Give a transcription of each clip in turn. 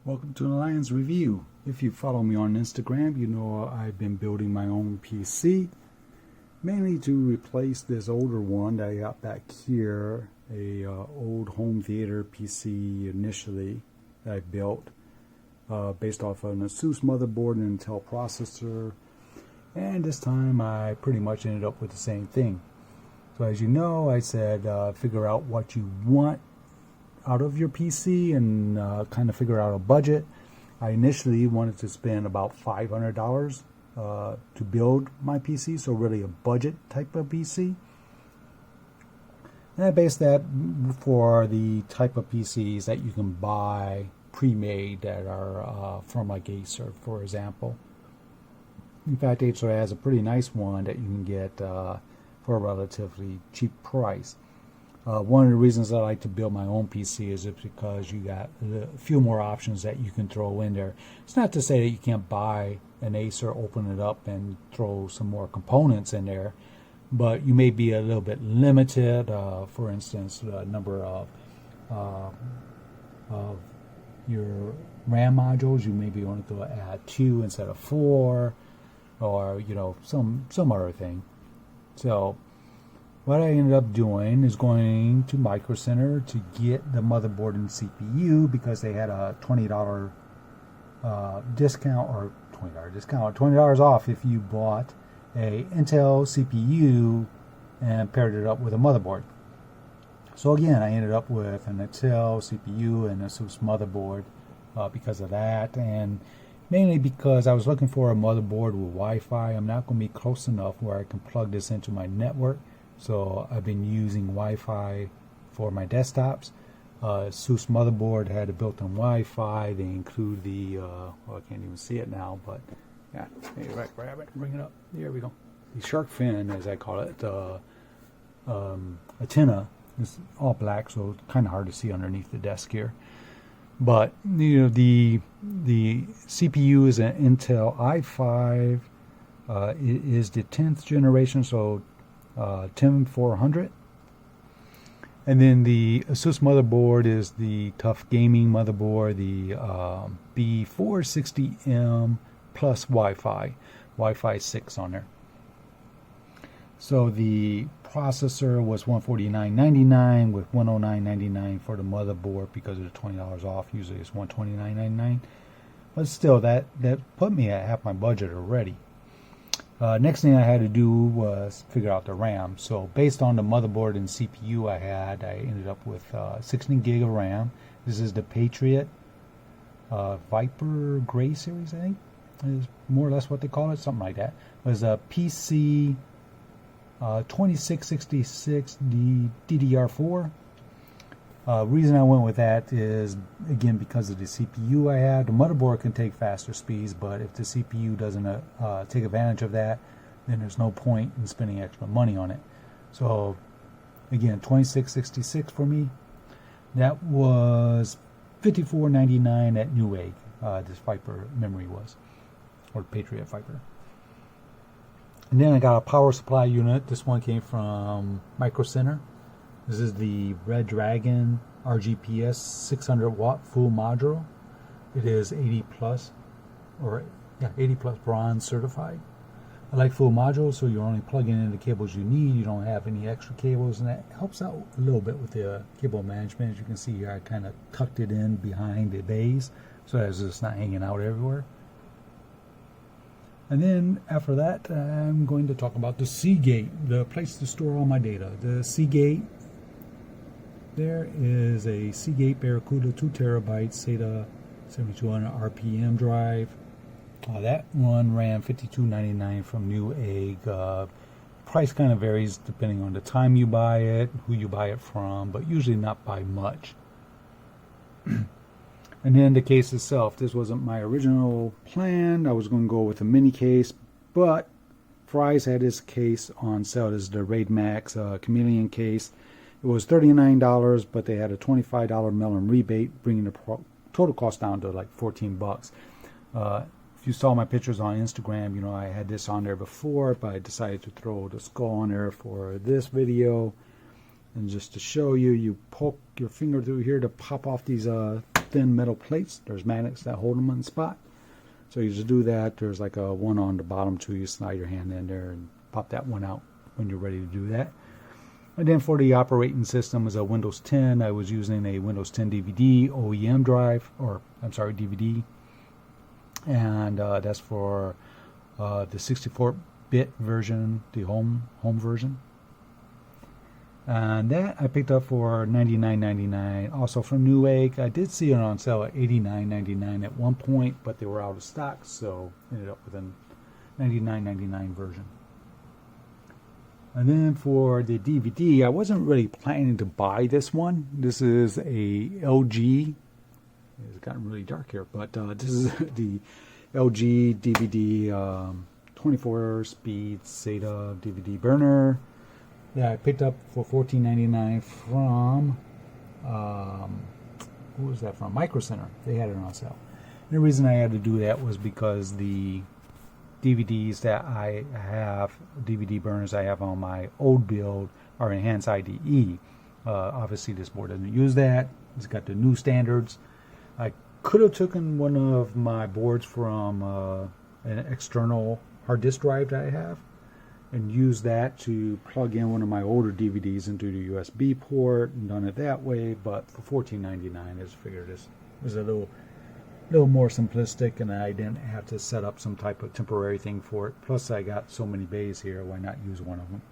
Welcome to Alliance Review. If you follow me on Instagram, you know I've been building my own PC, mainly to replace this older one that I got back here, a old home theater PC initially that I built based off an Asus motherboard and Intel processor, and this time I pretty much ended up with the same thing. So as you know, I said figure out what you want out of your PC and kind of figure out a budget. I initially wanted to spend about $500 to build my PC, so really a budget type of PC. And I based that for the type of PCs that you can buy pre-made that are from like Acer, for example. In fact, Acer has a pretty nice one that you can get for a relatively cheap price. One of the reasons I like to build my own PC is because you got a few more options that you can throw in there. It's not to say that you can't buy an Acer, open it up, and throw some more components in there, but you may be a little bit limited. For instance, the number of your RAM modules. You may be only going to add 2 instead of 4, or some other thing. So what I ended up doing is going to Micro Center to get the motherboard and CPU because they had a $20 discount, or $20 off if you bought a Intel CPU and paired it up with a motherboard. So again, I ended up with an Intel CPU and a Asus motherboard because of that, and mainly because I was looking for a motherboard with Wi-Fi. I'm not going to be close enough where I can plug this into my network. So I've been using Wi-Fi for my desktops. Asus motherboard had a built-in Wi-Fi. They include the, well, I can't even see it now, but yeah, hey, right, grab it, bring it up. There we go. The shark fin, as I call it, antenna is all black, so it's kind of hard to see underneath the desk here. But the CPU is an Intel i5. It is the 10th generation, so 10400, and then the Asus motherboard is the tough gaming motherboard, the B460M plus Wi-Fi 6 on there. So the processor was $149.99 with $109.99 for the motherboard because of the $20 off. Usually it's $129.99, but still that put me at half my budget already. Next thing I had to do was figure out the RAM. So based on the motherboard and CPU I had, I ended up with 16 gig of RAM. This is the Patriot Viper Gray series, I think is more or less what they call it, something like that. It was a PC 2666 DDR4. Reason I went with that is, again, because of the CPU I had. The motherboard can take faster speeds, but if the CPU doesn't take advantage of that, then there's no point in spending extra money on it. So again, 2666 for me. That was $54.99 at Newegg. This Viper memory was, or Patriot Viper. And then I got a power supply unit. This one came from Micro Center. This is the Redragon RGPS 600 watt full module. It is 80 plus bronze certified. I like full modules, so you're only plugging in the cables you need. You don't have any extra cables, and that helps out a little bit with the cable management. As you can see here, I kind of tucked it in behind the bays so that it's not hanging out everywhere. And then after that, I'm going to talk about the Seagate, the place to store all my data. The Seagate. There is a Seagate Barracuda 2 terabyte SATA 7200 RPM drive. That one ran $52.99 from Newegg. Price kind of varies depending on the time you buy it, who you buy it from, but usually not by much. And then the case itself. This wasn't my original plan. I was going to go with a mini case, but Fry's had this case on sale. This is the Raidmax Chameleon case. It was $39, but they had a $25 mail-in rebate, bringing the total cost down to like $14. If you saw my pictures on Instagram, I had this on there before, but I decided to throw the skull on there for this video. And just to show you, you poke your finger through here to pop off these thin metal plates. There's magnets that hold them on the spot. So you just do that. There's like a one on the bottom too. You slide your hand in there and pop that one out when you're ready to do that. And then for the operating system is a Windows 10. I was using a Windows 10 DVD OEM drive, or I'm sorry, DVD. And that's for the 64-bit version, the home version. And that I picked up for $99.99. Also from Newegg. I did see it on sale at $89.99 at one point, but they were out of stock, so ended up with a $99.99 version. And then for the DVD, I wasn't really planning to buy this one. This is a LG. It's gotten really dark here, but this is the LG DVD 24-speed SATA DVD burner that I picked up for $14.99 from, who was that from? Micro Center. They had it on sale. And the reason I had to do that was because the DVDs that I have, DVD burners I have on my old build, are enhanced IDE. Obviously this board doesn't use that. It's got the new standards. I could have taken one of my boards from an external hard disk drive that I have and used that to plug in one of my older DVDs into the USB port and done it that way, but for $14.99 I just figured this was a little more simplistic, and I didn't have to set up some type of temporary thing for it. Plus I got so many bays here, why not use one of them?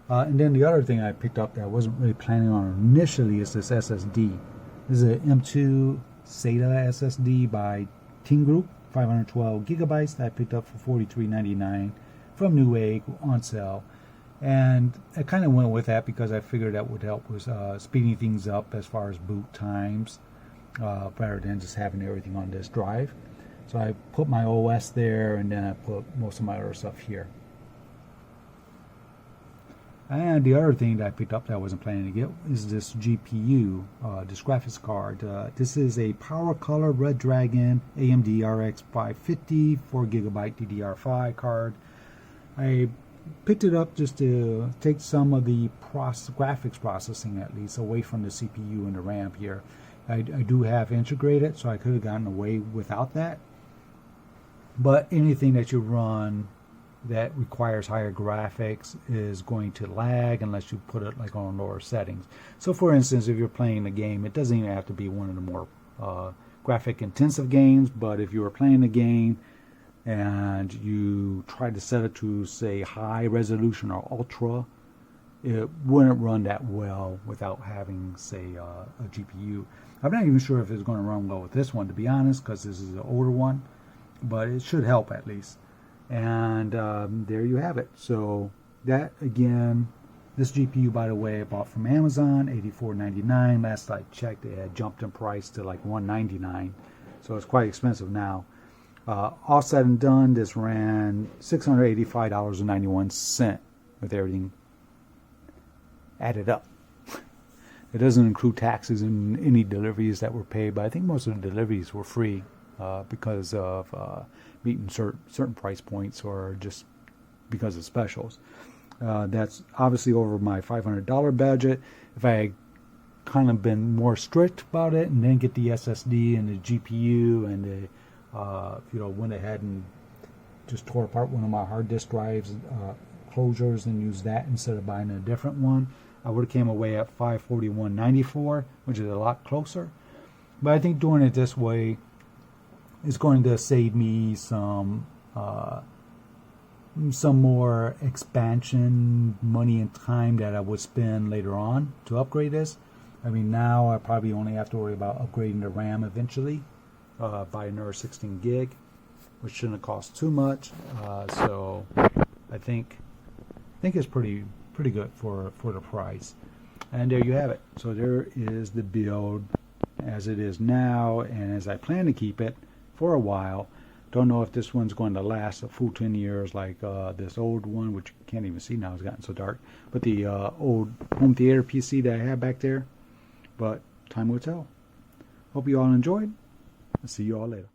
And then the other thing I picked up that I wasn't really planning on initially is this SSD. This is an M2 SATA SSD by TeamGroup, 512 gigabytes that I picked up for $43.99 from Newegg on sale. And I kind of went with that because I figured that would help with speeding things up as far as boot times, rather than just having everything on this drive. So I put my OS there, and then I put most of my other stuff here. And the other thing that I picked up that I wasn't planning to get is this GPU, this graphics card. This is a PowerColor Redragon AMD RX 550 4GB DDR5 card. I picked it up just to take some of the graphics processing, at least, away from the CPU and the RAM here. I do have integrated, so I could have gotten away without that. But anything that you run that requires higher graphics is going to lag unless you put it like on lower settings. So for instance, if you're playing a game, it doesn't even have to be one of the more graphic intensive games, but if you were playing a game and you try to set it to, say, high resolution or ultra, it wouldn't run that well without having, say, a GPU. I'm not even sure if it's going to run well with this one, to be honest, because this is an older one, but it should help at least. And there you have it. So that, again, this GPU, by the way, I bought from Amazon, $84.99. Last I checked, it had jumped in price to like $199, so it's quite expensive now. All said and done, this ran $685.91 with everything added up. It doesn't include taxes and any deliveries that were paid, but I think most of the deliveries were free because of meeting certain price points or just because of specials. That's obviously over my $500 budget. If I had kind of been more strict about it and then get the SSD and the GPU and the went ahead and just tore apart one of my hard disk drives closures and used that instead of buying a different one, I would have came away at $541.94, which is a lot closer. But I think doing it this way is going to save me some more expansion money and time that I would spend later on to upgrade this. I mean, now I probably only have to worry about upgrading the RAM eventually, by another 16 gig, which shouldn't cost too much. So I think it's pretty good for the price. And there you have it. So there is the build as it is now, and as I plan to keep it for a while. Don't know if this one's going to last a full 10 years like this old one, which you can't even see now, it's gotten so dark, but the old home theater PC that I have back there. But time will tell. Hope you all enjoyed. I'll see you all later.